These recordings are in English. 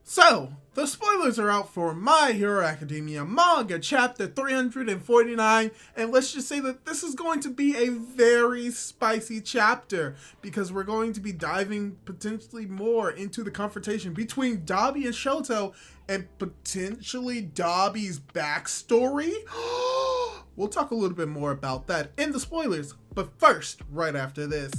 So, the spoilers are out for My Hero Academia Manga Chapter 349, and let's just say that this is going to be a very spicy chapter, because we're going to be diving potentially more into the confrontation between Dabi and Shoto, and potentially Dabi's backstory. We'll talk a little bit more about that in the spoilers, but first, right after this.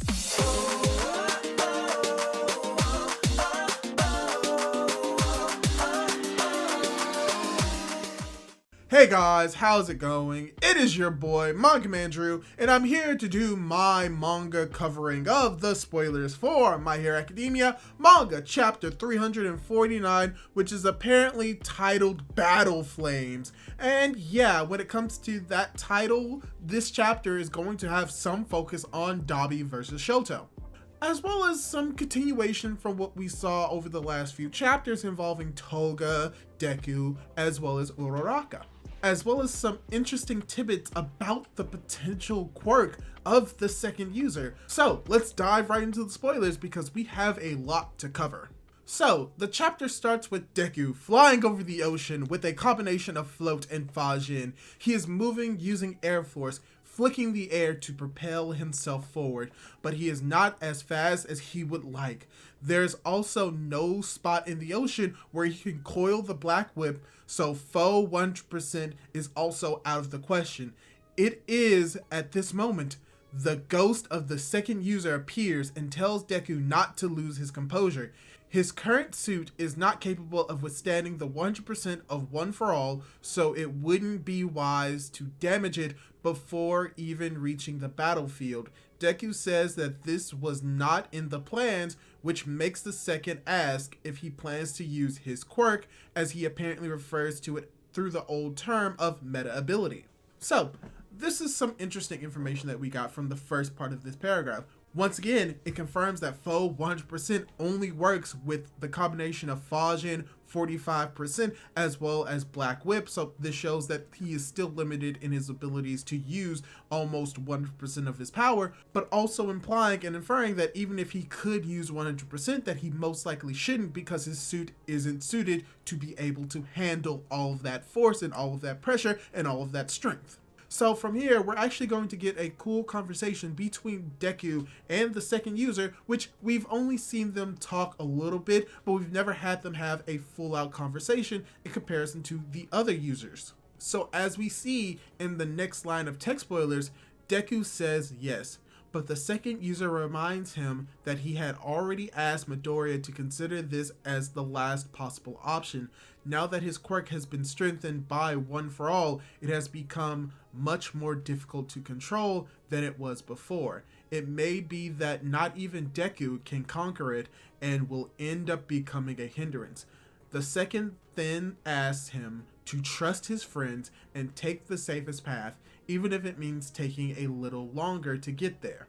Hey guys, how's it going? It is your boy, Manga Andrew, and I'm here to do my manga covering of the spoilers for My Hero Academia Manga Chapter 349, which is apparently titled Battle Flames. And yeah, when it comes to that title, this chapter is going to have some focus on Dabi versus Shoto, as well as some continuation from what we saw over the last few chapters involving Toga, Deku, as well as Uraraka, as well as some interesting tidbits about the potential quirk of the second user. So let's dive right into the spoilers because we have a lot to cover. So the chapter starts with Deku flying over the ocean with a combination of float and Fajin. He is moving using air force, flicking the air to propel himself forward, but he is not as fast as he would like. There's also no spot in the ocean where he can coil the black whip, so full 100% is also out of the question. It is, at this moment, the ghost of the second user appears and tells Deku not to lose his composure. His current suit is not capable of withstanding the 100% of One for All, so it wouldn't be wise to damage it before even reaching the battlefield. Deku says that this was not in the plans, which makes the second ask if he plans to use his quirk, as he apparently refers to it through the old term of meta ability. So, this is some interesting information that we got from the first part of this paragraph. Once again, it confirms that full 100% only works with the combination of Fajin 45% as well as Black Whip, so this shows that he is still limited in his abilities to use almost 100% of his power, but also implying and inferring that even if he could use 100%, that he most likely shouldn't, because his suit isn't suited to be able to handle all of that force and all of that pressure and all of that strength. So from here, we're actually going to get a cool conversation between Deku and the second user, which we've only seen them talk a little bit, but we've never had them have a full-out conversation in comparison to the other users. So as we see in the next line of text spoilers, Deku says yes, but the second user reminds him that he had already asked Midoriya to consider this as the last possible option. Now that his quirk has been strengthened by One for All, it has become much more difficult to control than it was before. It may be that not even Deku can conquer it and will end up becoming a hindrance. The second then asks him to trust his friends and take the safest path, even if it means taking a little longer to get there.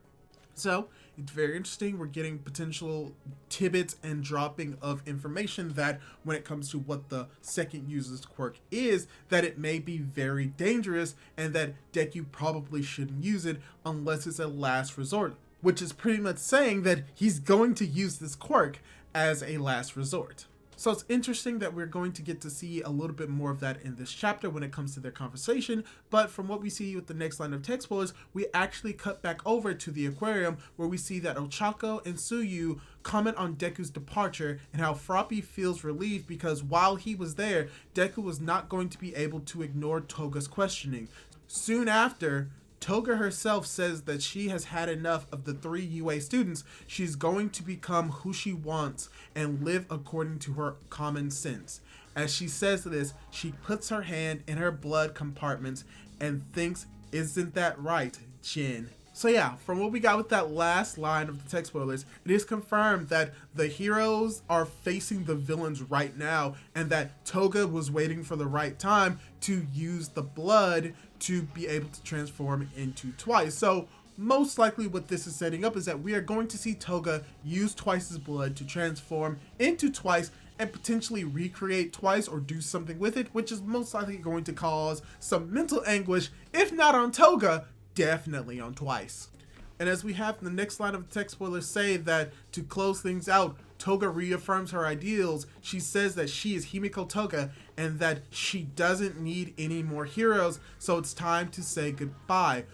So it's very interesting. We're getting potential tidbits and dropping of information that when it comes to what the second user's quirk is, that it may be very dangerous and that Deku probably shouldn't use it unless it's a last resort, which is pretty much saying that he's going to use this quirk as a last resort. So it's interesting that we're going to get to see a little bit more of that in this chapter when it comes to their conversation, but from what we see with the next line of text spoilers, we actually cut back over to the aquarium where we see that Ochako and Tsuyu comment on Deku's departure and how Froppy feels relieved because while he was there, Deku was not going to be able to ignore Toga's questioning. Soon after, Toga herself says that she has had enough of the three UA students. She's going to become who she wants and live according to her common sense. As she says this, she puts her hand in her blood compartments and thinks, "Isn't that right, Jin?" So yeah, from what we got with that last line of the text spoilers, it is confirmed that the heroes are facing the villains right now and that Toga was waiting for the right time to use the blood to be able to transform into Twice. So most likely what this is setting up is that we are going to see Toga use Twice's blood to transform into Twice and potentially recreate Twice or do something with it, which is most likely going to cause some mental anguish, if not on Toga, definitely on Twice. And as we have the next line of text spoilers say that to close things out, Toga reaffirms her ideals. She says that she is Himiko Toga and that she doesn't need any more heroes, so it's time to say goodbye.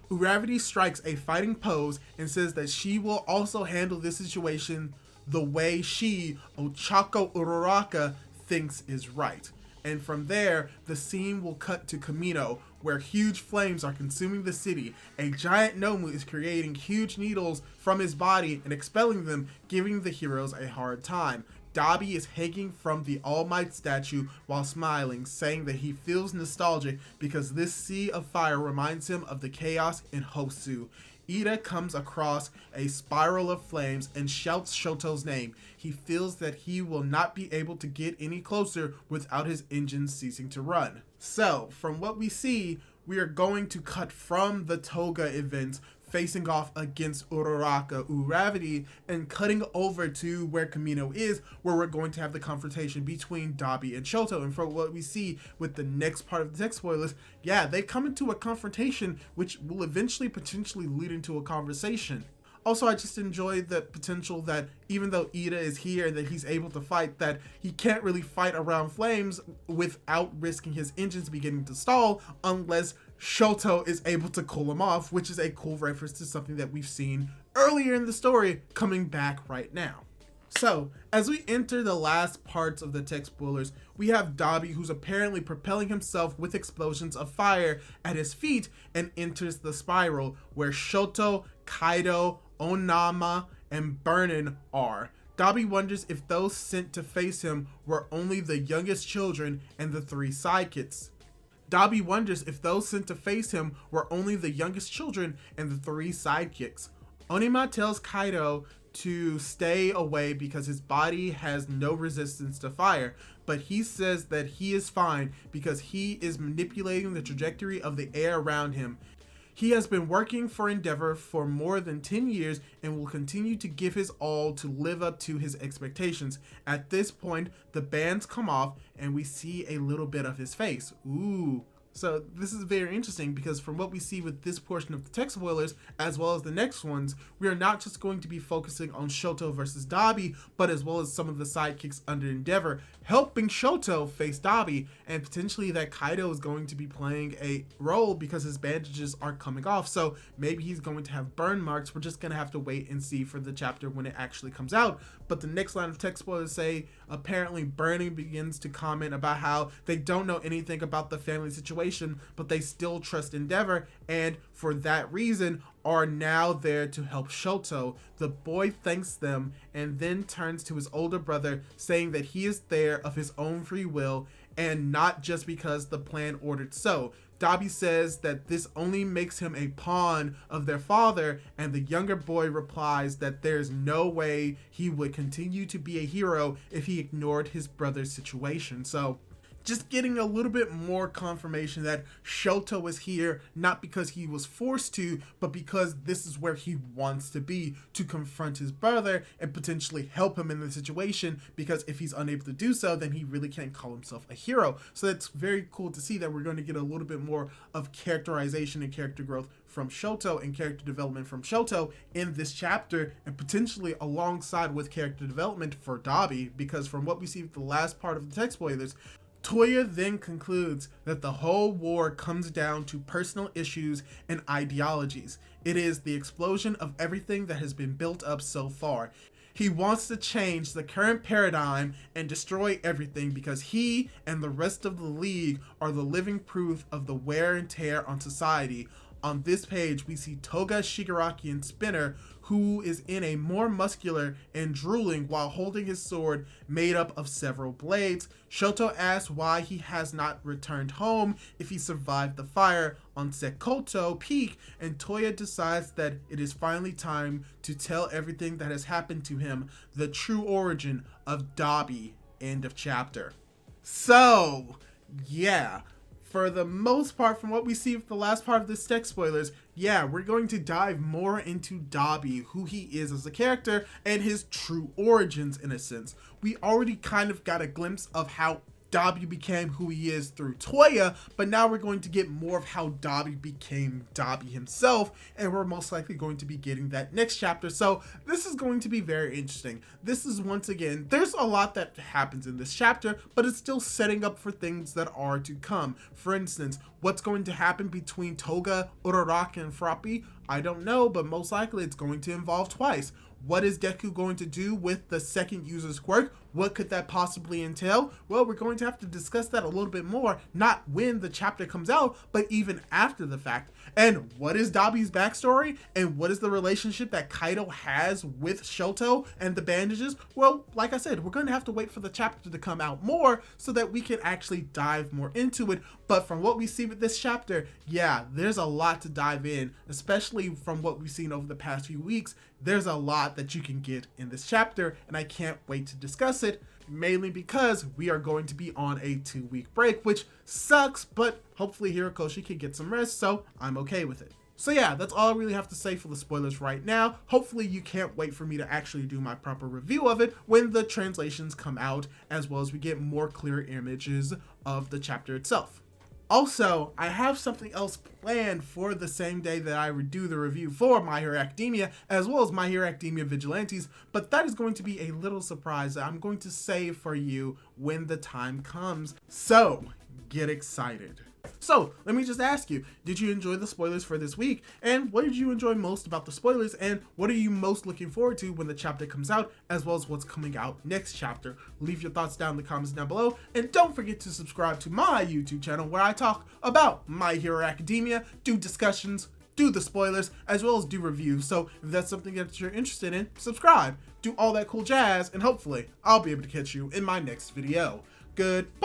Uraraka strikes a fighting pose and says that she will also handle this situation the way she, Ochako Uraraka, thinks is right. And from there, the scene will cut to Kamino, where huge flames are consuming the city. A giant Nomu is creating huge needles from his body and expelling them, giving the heroes a hard time. Dabi is hanging from the All Might statue while smiling, saying that he feels nostalgic because this sea of fire reminds him of the chaos in Hosu. Ida comes across a spiral of flames and shouts Shoto's name. He feels that he will not be able to get any closer without his engines ceasing to run. So, from what we see, we are going to cut from the Toga event facing off against Uraraka, and cutting over to where Kamino is, where we're going to have the confrontation between Dabi and Shoto. And from what we see with the next part of the text spoilers, yeah, they come into a confrontation which will eventually potentially lead into a conversation. Also, I just enjoy the potential that even though Ida is here and that he's able to fight, that he can't really fight around flames without risking his engines beginning to stall unless Shoto is able to cool him off, which is a cool reference to something that we've seen earlier in the story coming back right now. So, as we enter the last parts of the text spoilers, we have Dabi, who's apparently propelling himself with explosions of fire at his feet, and enters the spiral where Shoto, Kaido, Onama, and Burnin are. Dabi wonders if those sent to face him were only the youngest children and the three sidekicks. Dabi wonders if those sent to face him were only the youngest children and the three sidekicks. Onima tells Kaido to stay away because his body has no resistance to fire, but he says that he is fine because he is manipulating the trajectory of the air around him. He has been working for Endeavor for more than 10 years and will continue to give his all to live up to his expectations. At this point, the bands come off and we see a little bit of his face. Ooh. So this is very interesting because from what we see with this portion of the text spoilers, as well as the next ones, we are not just going to be focusing on Shoto versus Dabi, but as well as some of the sidekicks under Endeavor, helping Shoto face Dabi, and potentially that Kaido is going to be playing a role because his bandages are coming off, so maybe he's going to have burn marks. We're just going to have to wait and see for the chapter when it actually comes out. But the next line of text spoilers say, apparently Burning begins to comment about how they don't know anything about the family situation, but they still trust Endeavor, and for that reason are now there to help Shoto. The boy thanks them and then turns to his older brother, saying that he is there of his own free will and not just because the plan ordered so. Dabi says that this only makes him a pawn of their father, and the younger boy replies that there's no way he would continue to be a hero if he ignored his brother's situation. So just getting a little bit more confirmation that Shoto is here, not because he was forced to, but because this is where he wants to be, to confront his brother and potentially help him in the situation, because if he's unable to do so, then he really can't call himself a hero. So that's very cool to see that we're going to get a little bit more of characterization and character growth from Shoto and character development from Shoto in this chapter, and potentially alongside with character development for Dabi, because from what we see with the last part of the text spoilers, Toya then concludes that the whole war comes down to personal issues and ideologies. It is the explosion of everything that has been built up so far. He wants to change the current paradigm and destroy everything because he and the rest of the League are the living proof of the wear and tear on society. On this page, we see Toga, Shigaraki, and Spinner, who is in a more muscular and drooling while holding his sword made up of several blades. Shoto asks why he has not returned home if he survived the fire on Sekoto Peak, and Toya decides that it is finally time to tell everything that has happened to him, the true origin of Dabi. End of chapter. So, yeah. For the most part, from what we see with the last part of this text spoilers, yeah, we're going to dive more into Dabi, who he is as a character, and his true origins in a sense. We already kind of got a glimpse of how Dabi became who he is through Toya, but now we're going to get more of how Dabi became Dabi himself, and we're most likely going to be getting that next chapter. So this is going to be very interesting. This is, once again, there's a lot that happens in this chapter, but it's still setting up for things that are to come. For instance, what's going to happen between Toga, Uraraka, and Frappi? I don't know, but most likely it's going to involve twice. What is Deku going to do with the second user's quirk? What could that possibly entail? Well, we're going to have to discuss that a little bit more, not when the chapter comes out, but even after the fact. And what is Dabi's backstory? And what is the relationship that Kaido has with Shoto and the bandages? Well, like I said, we're going to have to wait for the chapter to come out more so that we can actually dive more into it. But from what we see with this chapter, yeah, there's a lot to dive in, especially from what we've seen over the past few weeks. There's a lot that you can get in this chapter, and I can't wait to discuss it, mainly because we are going to be on a 2-week break, which sucks, but hopefully Hirokoshi can get some rest, so I'm okay with it. So yeah, that's all I really have to say for the spoilers right now. Hopefully you can't wait for me to actually do my proper review of it when the translations come out, as well as we get more clear images of the chapter itself. Also, I have something else planned for the same day that I do the review for My Hero Academia, as well as My Hero Academia Vigilantes, but that is going to be a little surprise that I'm going to save for you when the time comes. So, get excited. So, let me just ask you, did you enjoy the spoilers for this week? And what did you enjoy most about the spoilers? And what are you most looking forward to when the chapter comes out, as well as what's coming out next chapter? Leave your thoughts down in the comments down below. And don't forget to subscribe to my YouTube channel where I talk about My Hero Academia, do discussions, do the spoilers, as well as do reviews. So if that's something that you're interested in, subscribe, do all that cool jazz, and hopefully I'll be able to catch you in my next video. Goodbye!